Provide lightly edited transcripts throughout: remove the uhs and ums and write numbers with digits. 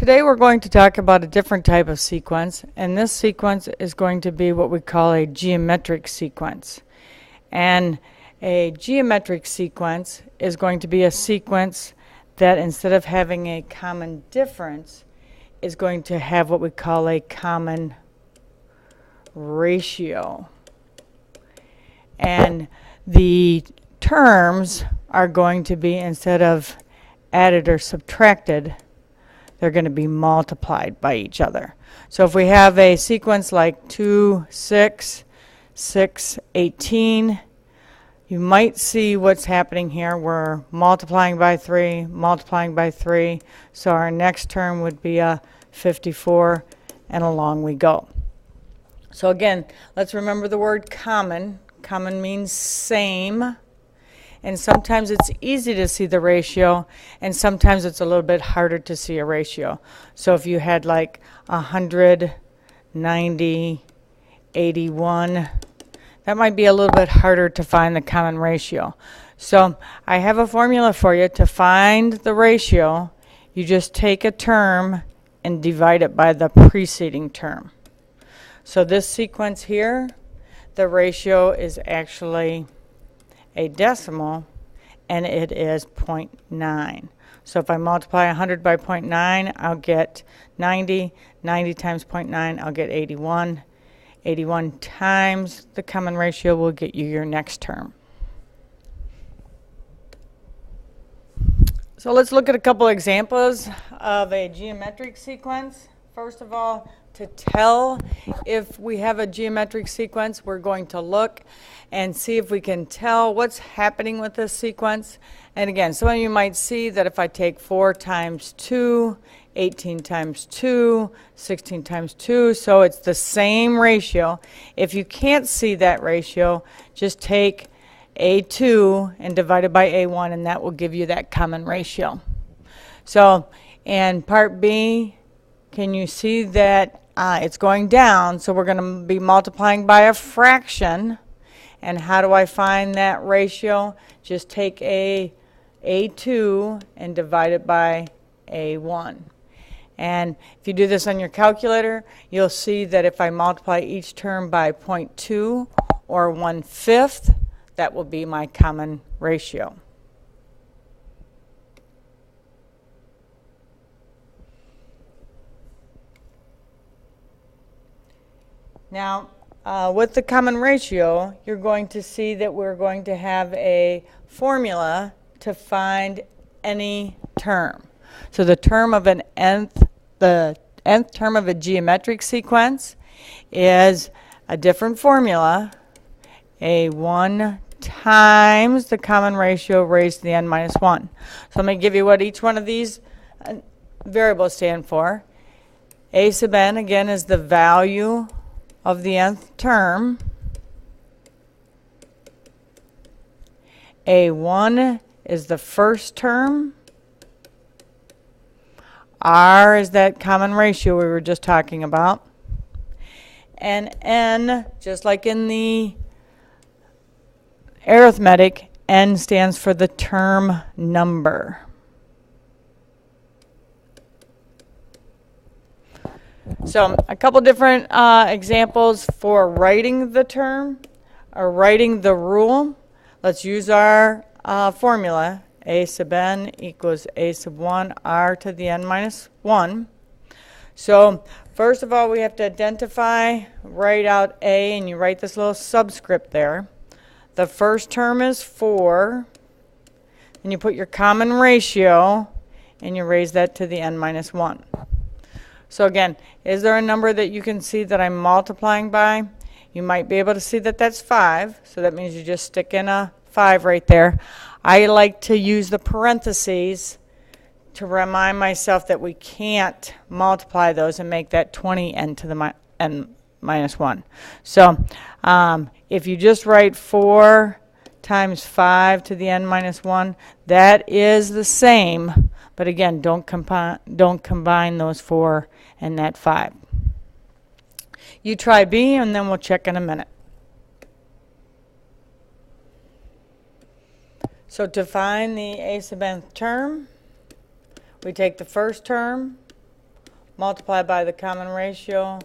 Today we're going to talk about a different type of sequence, and this sequence is going to be what we call a geometric sequence. And a geometric sequence is going to be a sequence that instead of having a common difference is going to have what we call a common ratio. And the terms are going to be, instead of added or subtracted, they're going to be multiplied by each other. So if we have a sequence like 2, 6, 6, 18, you might see what's happening here. We're multiplying by 3, multiplying by 3. So our next term would be a 54, and along we go. So again, let's remember the word common. Common means same. And sometimes it's easy to see the ratio, and sometimes it's a little bit harder to see a ratio. So if you had like 100, 90, 81, that might be a little bit harder to find the common ratio. So I have a formula for you to find the ratio. You just take a term and divide it by the preceding term. So this sequence here, the ratio is actually a decimal, and it is 0.9. So if I multiply 100 by 0.9, I'll get 90. 90 times 0.9, I'll get 81. 81 times the common ratio will get you your next term. So let's look at a couple examples of a geometric sequence. First of all, to tell if we have a geometric sequence, we're going to look and see if we can tell what's happening with this sequence. And again, some of you might see that if I take 4 times 2, 18 times 2, 16 times 2, so it's the same ratio. If you can't see that ratio, just take A2 and divide it by A1, and that will give you that common ratio. So in part B, can you see that it's going down? So we're going to be multiplying by a fraction. And how do I find that ratio? Just take A2 and divide it by A1. And if you do this on your calculator, you'll see that if I multiply each term by 0.2 or 1/5, that will be my common ratio. Now, with the common ratio, you're going to see that we're going to have a formula to find any term. So the term of the nth term of a geometric sequence is a different formula, A1 times the common ratio raised to the n minus 1. So let me give you what each one of these variables stand for. A sub n, again, is the value of the nth term. A1 is the first term. R is that common ratio we were just talking about. And n, just like in the arithmetic, n stands for the term number. So a couple different examples for writing the term or writing the rule. Let's use our formula. A sub n equals A sub 1 r to the n minus 1. So first of all, we have to identify, write out A, and you write this little subscript there. The first term is 4. And you put your common ratio, and you raise that to the n minus 1. So again, is there a number that you can see that I'm multiplying by? You might be able to see that that's 5. So that means you just stick in a 5 right there. I like to use the parentheses to remind myself that we can't multiply those and make that 20n to the n minus 1. So if you just write 4 times 5 to the n minus 1, that is the same. But again, don't combine those 4 and that 5. You try B, and then we'll check in a minute. So to find the a sub nth term, we take the first term, multiply by the common ratio,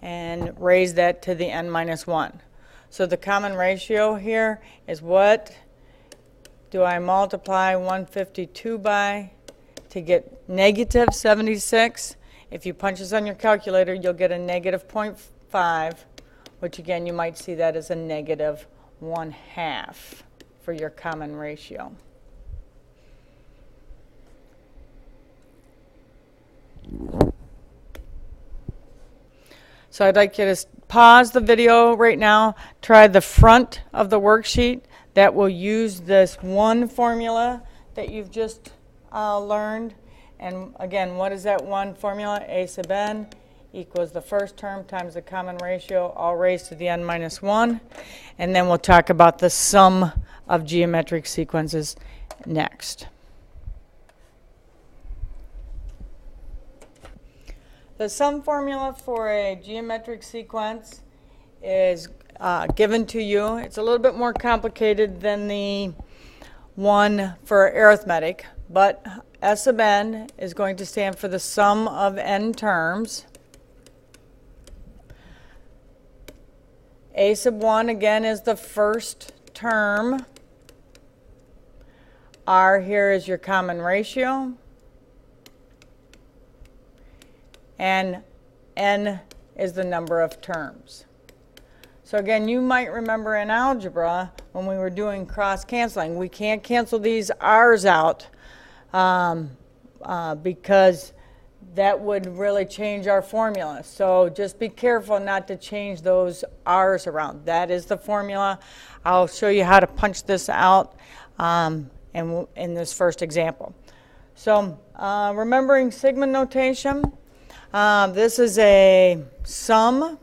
and raise that to the n minus 1. So the common ratio here is what do I multiply 152 by to get negative 76? If you punch this on your calculator, you'll get a negative 0.5, which again, you might see that as a negative 1/2 for your common ratio. So I'd like you to pause the video right now, try the front of the worksheet. That will use this one formula that you've just learned. And again, what is that one formula? A sub n equals the first term times the common ratio, all raised to the n minus 1. And then we'll talk about the sum of geometric sequences next. The sum formula for a geometric sequence is given to you. It's a little bit more complicated than the one for arithmetic, but S sub n is going to stand for the sum of n terms. A sub 1 again is the first term. R here is your common ratio. And n is the number of terms. So again, you might remember in algebra when we were doing cross-canceling, we can't cancel these r's out because that would really change our formula. So just be careful not to change those r's around. That is the formula. I'll show you how to punch this out in this first example. So remembering sigma notation, this is a sum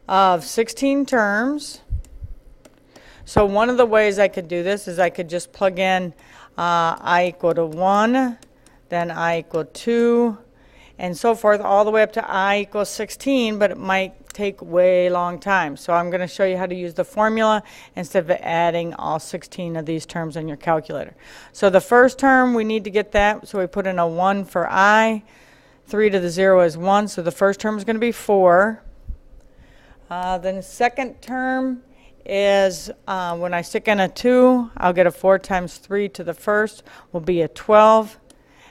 of 16 terms. So one of the ways I could do this is I could just plug in I equal to 1, then I equal 2, and so forth, all the way up to I equals 16, but it might take way long time. So I'm going to show you how to use the formula instead of adding all 16 of these terms in your calculator. So the first term, we need to get that, so we put in a 1 for I. 3 to the 0 is 1, so the first term is going to be 4. Then the second term is when I stick in a 2, I'll get a 4 times 3 to the first will be a 12.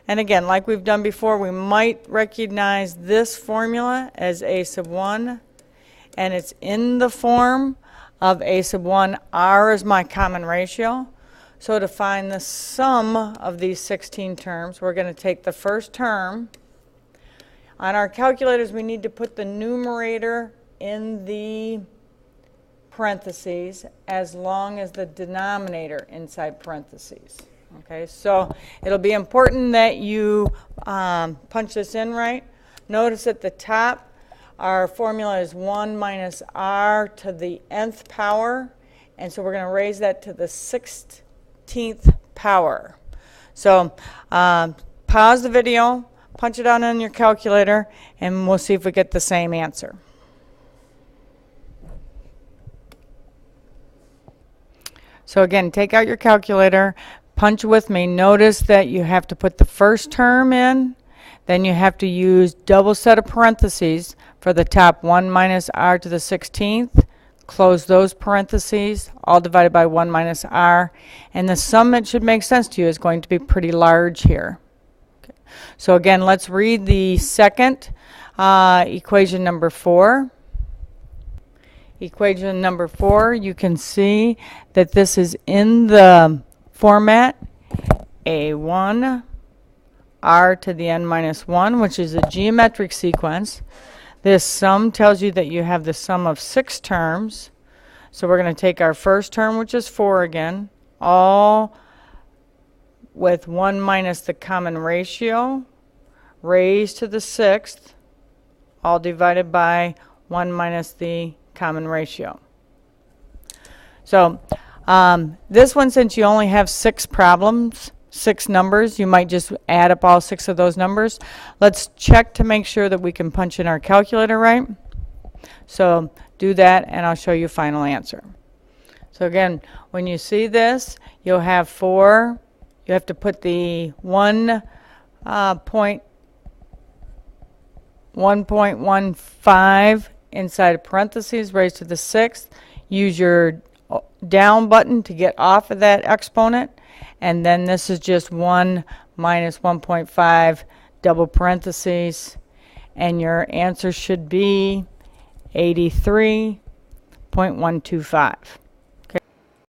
And again, like we've done before, we might recognize this formula as a sub 1, and it's in the form of a sub 1. R is my common ratio. So to find the sum of these 16 terms, we're going to take the first term. On our calculators, we need to put the numerator in the parentheses as long as the denominator inside parentheses. Okay, so it'll be important that you punch this in right. Notice at the top, our formula is 1 minus r to the nth power, and so we're going to raise that to the 16th power. So pause the video, punch it out on your calculator, and we'll see if we get the same answer. So again, take out your calculator, punch with me. Notice that you have to put the first term in, then you have to use double set of parentheses for the top. 1 minus r to the 16th, close those parentheses, all divided by 1 minus r, and the sum that should make sense to you is going to be pretty large here. Okay. So again, let's read the second equation number 4. Equation number 4, you can see that this is in the format a1 r to the n minus 1, which is a geometric sequence. This sum tells you that you have the sum of 6 terms. So we're going to take our first term, which is 4 again, all with 1 minus the common ratio, raised to the 6th, all divided by 1 minus the common ratio. So this one, since you only have 6 problems, 6 numbers, you might just add up all 6 of those numbers. Let's check to make sure that we can punch in our calculator right. So do that, and I'll show you final answer. So again, when you see this, you'll have 4. You have to put the 1 point 1.15 inside of parentheses raised to the sixth. Use your down button to get off of that exponent. And then this is just 1 minus 1.5 double parentheses. And your answer should be 83.125.